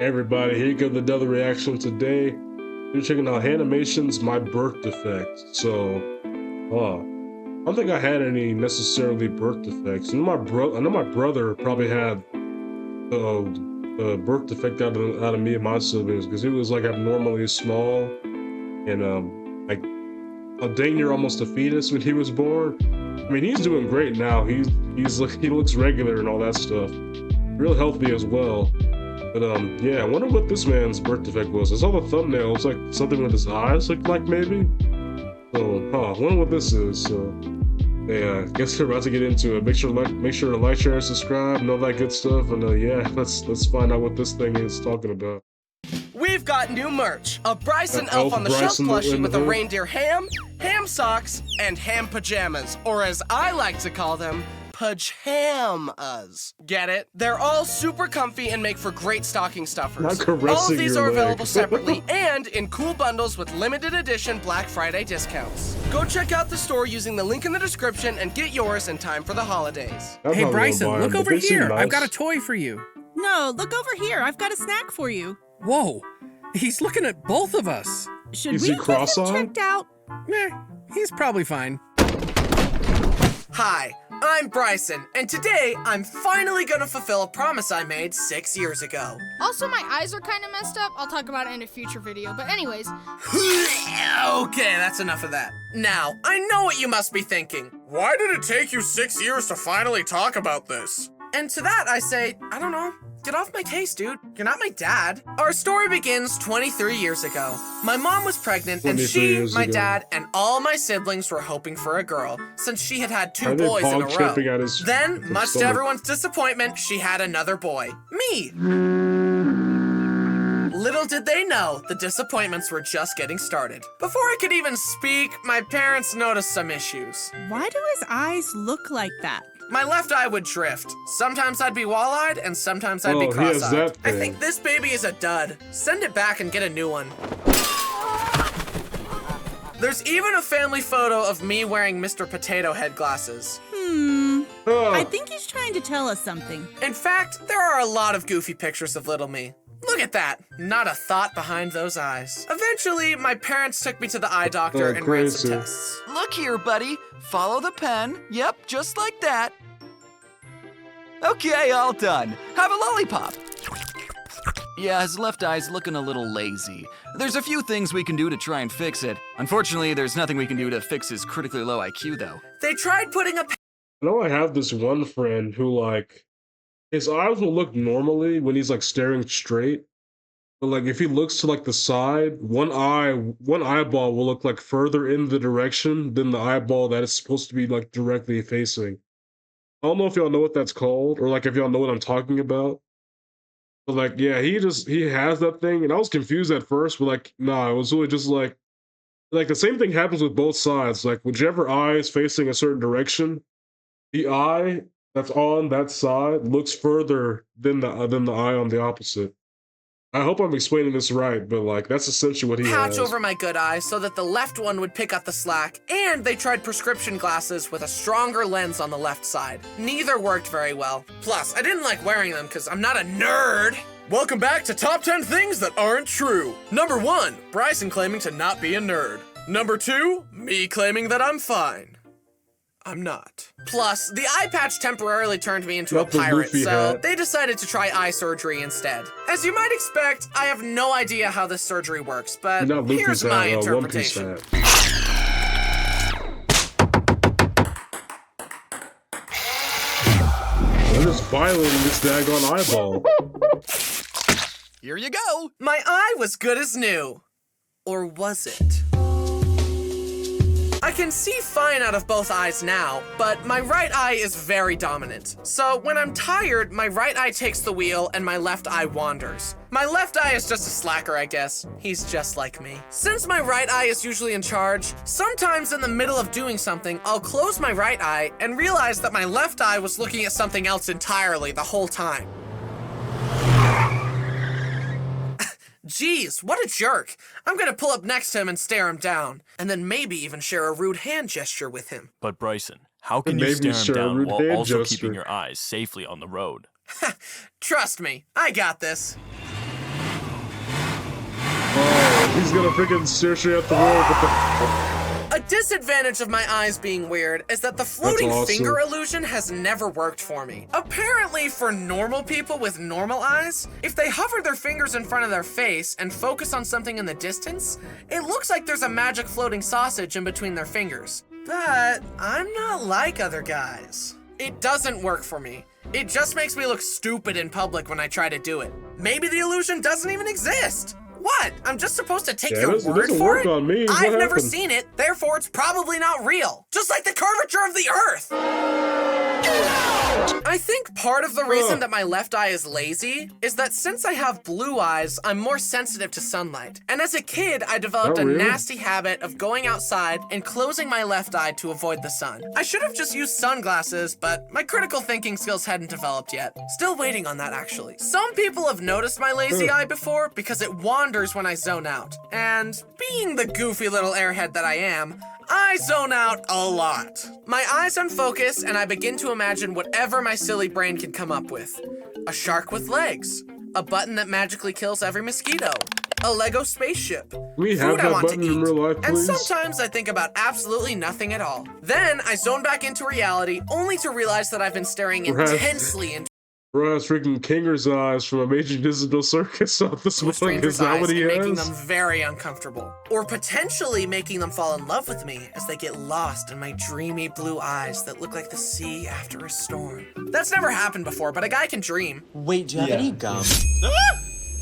Everybody, here comes another reaction today. We're checking out Animation's My Birth Defect. So, I don't think I had any necessarily birth defects. I know my brother probably had a birth defect out of me and my siblings because he was like abnormally small and like a dang near almost a fetus when he was born. I mean, he's doing great now. He looks regular and all that stuff. Real healthy as well. But yeah, I wonder what this man's birth defect was. I saw the thumbnail. It's like something with his eyes looked like maybe. So, I wonder what this is. So, yeah, I guess we're about to get into it. Make sure to like, share, and subscribe, and all that good stuff. And yeah, let's find out what this thing is talking about. We've got new merch. A Bryson Elf on the Shelf plushie with a reindeer ham, ham socks, and ham pajamas, or as I like to call them, pajamas. Get it? They're all super comfy and make for great stocking stuffers. All of these are available separately and in cool bundles with limited edition Black Friday discounts. Go check out the store using the link in the description and get yours in time for the holidays. Hey Bryson, look over here. I've got a toy for you. No, look over here. I've got a snack for you. Whoa, he's looking at both of us. Should we get him checked out? Meh, he's probably fine. Hi, I'm Bryson, and today I'm finally gonna fulfill a promise I made 6 years ago. Also, my eyes are kind of messed up. I'll talk about it in a future video, but anyways. Okay, that's enough of that. Now, I know what you must be thinking. Why did it take you 6 years to finally talk about this? And to that I say, I don't know. Get off my case, dude. You're not my dad. Our story begins 23 years ago. My mom was pregnant, and she, my dad, and all my siblings were hoping for a girl, since she had had 2 boys in a row. Then, much to everyone's disappointment, she had another boy. Me! Little did they know, the disappointments were just getting started. Before I could even speak, my parents noticed some issues. Why do his eyes look like that? My left eye would drift. Sometimes I'd be wall-eyed, and sometimes I'd be cross-eyed. I think this baby is a dud. Send it back and get a new one. There's even a family photo of me wearing Mr. Potato Head glasses. I think he's trying to tell us something. In fact, there are a lot of goofy pictures of little me. Look at that. Not a thought behind those eyes. Eventually, my parents took me to the eye doctor and ran some tests. Look here, buddy. Follow the pen. Yep, just like that. Okay, all done. Have a lollipop. Yeah, his left eye's looking a little lazy. There's a few things we can do to try and fix it. Unfortunately, there's nothing we can do to fix his critically low IQ, though. They tried putting a... I know I have this one friend who, like, his eyes will look normally when he's, like, staring straight. But, like, if he looks to, like, the side, one eyeball will look, like, further in the direction than the eyeball that is supposed to be, like, directly facing. I don't know if y'all know what that's called, or, like, if y'all know what I'm talking about. But, like, yeah, he has that thing, and I was confused at first, but, like, nah, it was really just, like, the same thing happens with both sides. Like, whichever eye is facing a certain direction, the eye that's on that side looks further than the eye on the opposite. I hope I'm explaining this right, but like that's essentially what he has. Patch over my good eye so that the left one would pick up the slack, and they tried prescription glasses with a stronger lens on the left side. Neither worked very well. Plus, I didn't like wearing them because I'm not a nerd. Welcome back to Top 10 Things That Aren't True. Number 1, Bryson claiming to not be a nerd. Number 2, me claiming that I'm fine. I'm not. Plus, the eye patch temporarily turned me into a pirate, so they decided to try eye surgery instead. As you might expect, I have no idea how this surgery works, but here's my interpretation. I'm just violating this daggone eyeball. Here you go. My eye was good as new. Or was it? I can see fine out of both eyes now, but my right eye is very dominant. So when I'm tired, my right eye takes the wheel and my left eye wanders. My left eye is just a slacker, I guess. He's just like me. Since my right eye is usually in charge, sometimes in the middle of doing something, I'll close my right eye and realize that my left eye was looking at something else entirely the whole time. Jeez, what a jerk. I'm gonna pull up next to him and stare him down, and then maybe even share a rude hand gesture with him. But Bryson, how can you stare him down while also keeping your eyes safely on the road? Trust me, I got this. Oh, he's gonna freaking stare straight at the wall. A disadvantage of my eyes being weird is that the floating finger illusion has never worked for me. Apparently, for normal people with normal eyes, if they hover their fingers in front of their face and focus on something in the distance, it looks like there's a magic floating sausage in between their fingers. But I'm not like other guys. It doesn't work for me. It just makes me look stupid in public when I try to do it. Maybe the illusion doesn't even exist. What? I'm just supposed to take your word for it? On me. I've never seen it, therefore it's probably not real. Just like the curvature of the Earth. I think part of the reason that my left eye is lazy is that since I have blue eyes, I'm more sensitive to sunlight. And as a kid, I developed a nasty habit of going outside and closing my left eye to avoid the sun. I should have just used sunglasses, but my critical thinking skills hadn't developed yet. Still waiting on that, actually. Some people have noticed my lazy eye before because it wanders when I zone out. And being the goofy little airhead that I am, I zone out a lot. My eyes unfocus and I begin to imagine whatever my silly brain can come up with. A shark with legs, a button that magically kills every mosquito, a Lego spaceship, we have food that I want button to eat, in real life, and please? sometimes I think about absolutely nothing at all. Then I zone back into reality only to realize that I've been staring intensely into Bro has freaking Kinger's eyes from Amazing Digital Circus off this a one. stranger's Is that eyes what he and making has? them very uncomfortable. Or potentially making them fall in love with me as they get lost in my dreamy blue eyes that look like the sea after a storm. That's never happened before, but a guy can dream. Wait, do you have any gum?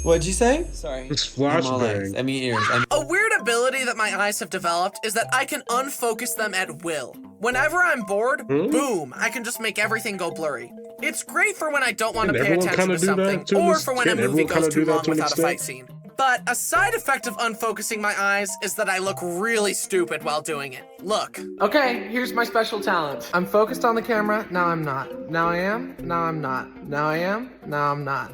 What'd you say? Sorry. It's flashbang. I mean ears. A weird ability that my eyes have developed is that I can unfocus them at will. Whenever I'm bored, boom, I can just make everything go blurry. It's great for when I don't want to pay attention to something, or for when a movie goes too long without a fight scene. But a side effect of unfocusing my eyes is that I look really stupid while doing it. Look. Okay, here's my special talent. I'm focused on the camera, now I'm not. Now I am, now I'm not. Now I am, now I'm not.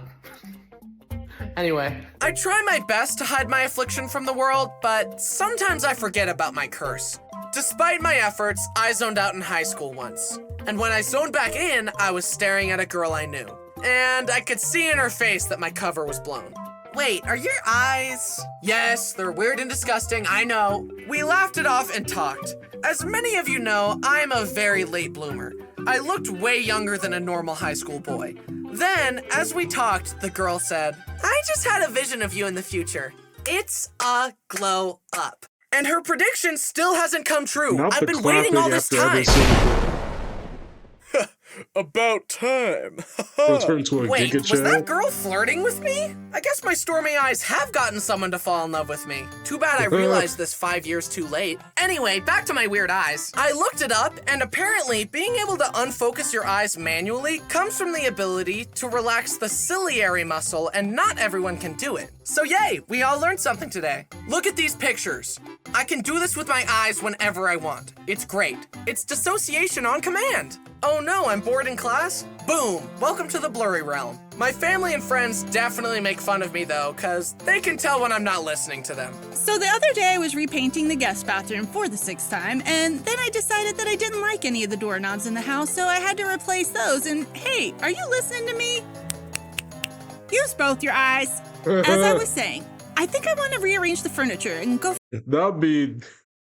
Anyway. I try my best to hide my affliction from the world, but sometimes I forget about my curse. Despite my efforts, I zoned out in high school once. And when I zoned back in, I was staring at a girl I knew. And I could see in her face that my cover was blown. Wait, are your eyes? Yes, they're weird and disgusting, I know. We laughed it off and talked. As many of you know, I'm a very late bloomer. I looked way younger than a normal high school boy. Then, as we talked, the girl said, I just had a vision of you in the future. It's a glow up. And her prediction still hasn't come true. I've been waiting all this time. About time. Wait, was that girl flirting with me? I guess my stormy eyes have gotten someone to fall in love with me. Too bad I realized this 5 years too late. Anyway, back to my weird eyes. I looked it up, and apparently being able to unfocus your eyes manually comes from the ability to relax the ciliary muscle, and not everyone can do it. So yay, we all learned something today. Look at these pictures. I can do this with my eyes whenever I want. It's great. It's dissociation on command. Oh no, I'm bored in class? Boom, welcome to the blurry realm. My family and friends definitely make fun of me though, cause they can tell when I'm not listening to them. So the other day I was repainting the guest bathroom for the 6th time, and then I decided that I didn't like any of the doorknobs in the house, so I had to replace those. And hey, are you listening to me? Use both your eyes. As I was saying, I think I want to rearrange the furniture and go. That'd be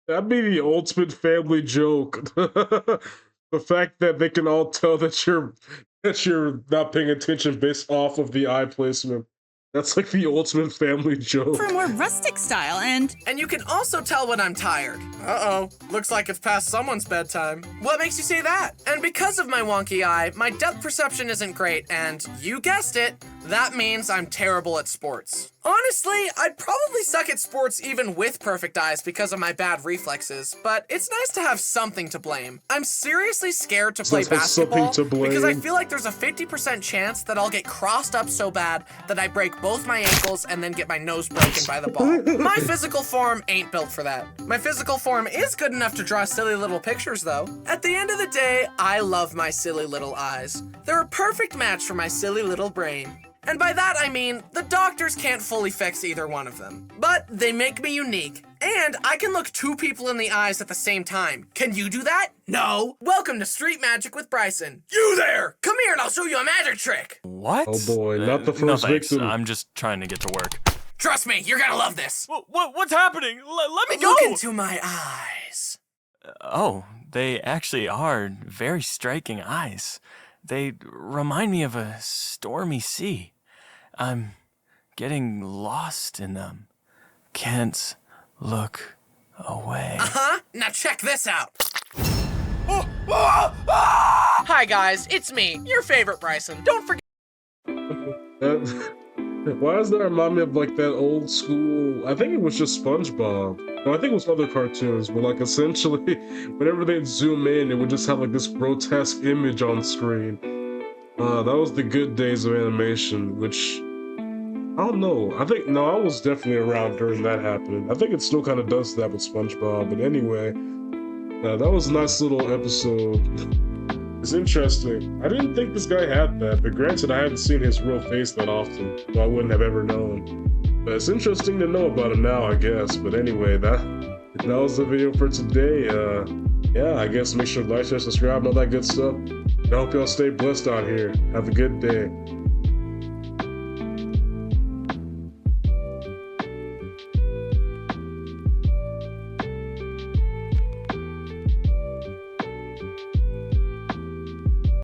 the ultimate family joke. The fact that they can all tell that you're not paying attention based off of the eye placement. That's like the ultimate family joke. For a more rustic style, and you can also tell when I'm tired. Uh-oh, looks like it's past someone's bedtime. What makes you say that? And because of my wonky eye, my depth perception isn't great, and you guessed it, that means I'm terrible at sports. Honestly, I'd probably suck at sports even with perfect eyes because of my bad reflexes, but it's nice to have something to blame. I'm seriously scared to play basketball because I feel like there's a 50% chance that I'll get crossed up so bad that I break both my ankles and then get my nose broken by the ball. My physical form ain't built for that. My physical form is good enough to draw silly little pictures though. At the end of the day, I love my silly little eyes. They're a perfect match for my silly little brain. And by that I mean, the doctors can't fully fix either one of them. But they make me unique, and I can look 2 people in the eyes at the same time. Can you do that? No. Welcome to Street Magic with Bryson. You there! Come here and I'll show you a magic trick! What? Oh boy, not the first no thanks. victim. I'm just trying to get to work. Trust me, you're gonna love this. What's happening? Let me go! Look into my eyes. Oh, they actually are very striking eyes. They remind me of a stormy sea. I'm getting lost in them. Can't look away. Uh-huh. Now check this out. Hi guys, it's me, your favorite Bryson. Don't forget. Why does that remind me of like that old school? I think it was just SpongeBob. No, I think it was other cartoons, but like essentially, whenever they'd zoom in, it would just have like this grotesque image on screen. That was the good days of animation, which I don't know. I was definitely around during that happening. I think it still kind of does that with SpongeBob. But anyway, that was a nice little episode. It's interesting. I didn't think this guy had that, but granted, I hadn't seen his real face that often, so I wouldn't have ever known. But it's interesting to know about him now, I guess. But anyway, that was the video for today. Yeah, I guess make sure to like, share, subscribe, and all that good stuff. And I hope y'all stay blessed out here. Have a good day.